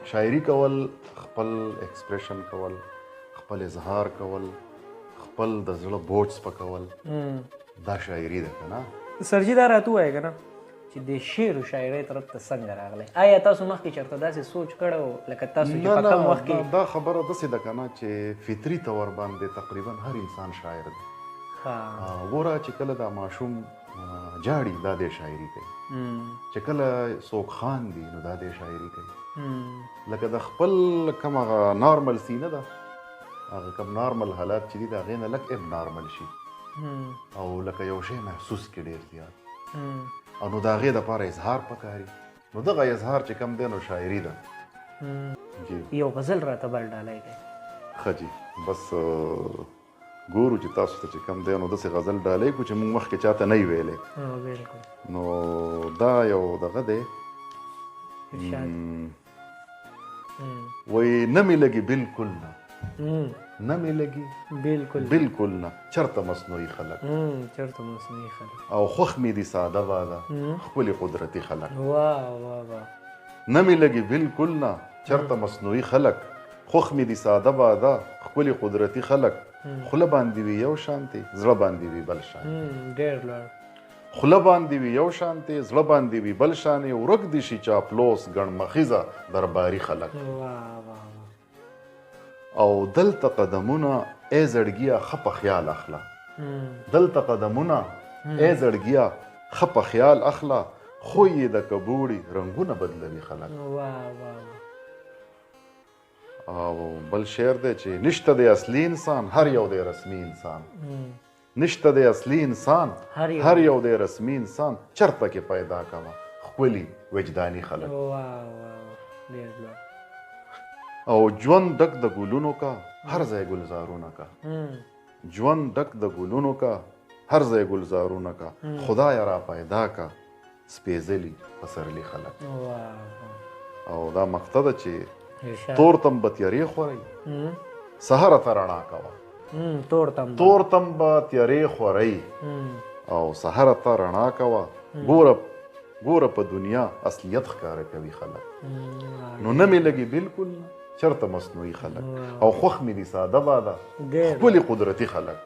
شاعري کول خپل ایکسپریشن کول خپل اظهار کول خپل د زړه بوج سپکول دا شاعري ده که نه. سرجي دا راته ووایه که نه چې د شعر و شاعرۍ طرف ته څنګه راغلی؟ آیا تاسو مخکې چېرته داسې سوچ کړی و لکه تاسو چې په کم وخت کې؟ دا خبره داسې ده که نه چې فطري طور باندې تقریبا هر انسان شاعر دی. ګوره چې کله دا ماشوم جاړي دا دی شاعري کوي، چې کله څوک خاندي نو دا دی شاعري کوي. لکه د خپل کم هغه نارمل سینه ده، هغه کم نارمل حالات چې دي د هغې نه لږ اب نارمل شي او لکه یو شی محسوس کړي ډېر زیات او نو د هغې دپاره اظهار پکاري. نو دغه اظهار چې کم دی نو شاعري ده. جی یو غزل راته بل ډالۍ دی. ښه جي بس ګورو چې تاسو ته چې کم دی نو داسې غزل ډالۍ کړو چې موږ مخکې چاته نه یې ویلی. بالکل. نو دا یو دغه دی وایي نه مې لګي بالکل نه، نه مې لګي بالکل بالکل نه چرته مصنوعي خلک، چېرته مصنوعي خلک او خوښ مې دي ساده واده ښکلي قدرتي خلک. واه واه واه. نه مې لګي بالکل نه چرته مصنوعي خلک، خوښ مې دي ساده واده ښکلي قدرتي خلک. خوله باندې وي یو شانتې زړه باندې وي بل شانتې، ډېر لوړ. خوله باندې وي یو شانتې زړه باندې وي بل شانې، ورک دي شي چاپلوس ګڼ مخیزه درباري خلک. او دلته قدمونه ای زړګیه ښه په خیال اخله، دلته قدمونه ای زړګیه ښه په خیال اخله، خو یې د کبوړي رنګونه بدلوي خلک. او بل شعر دی چې نشته دی اصلي انسان هر یو دی رسمي انسان، نشته دی اصلي انسان هر یو دی رسمي انسان، چرته کې پیدا کوه ښکلي وجداني خلک. او ژوند ډک د ګلونو کا هر ځای گلزارونه کا، ژوند ډک د ګلونو کا هر ځای گلزارونه کا، خدای را پیدا کا سپېڅلي پسرلي خلک. او دا مقطع ده چې تور تم به تیارې خورئ سهره ته رڼا کوه، تور تم به تیارې خورئ او سهره ته رڼا کوه، ګوره په دنیا اصلیت ښکاره کوي خلک. نو نه مې لګي بالکل نه چرته مصنوعي خلک، او خوښ مې دي ساده باده ښکلي قدرتي خلک.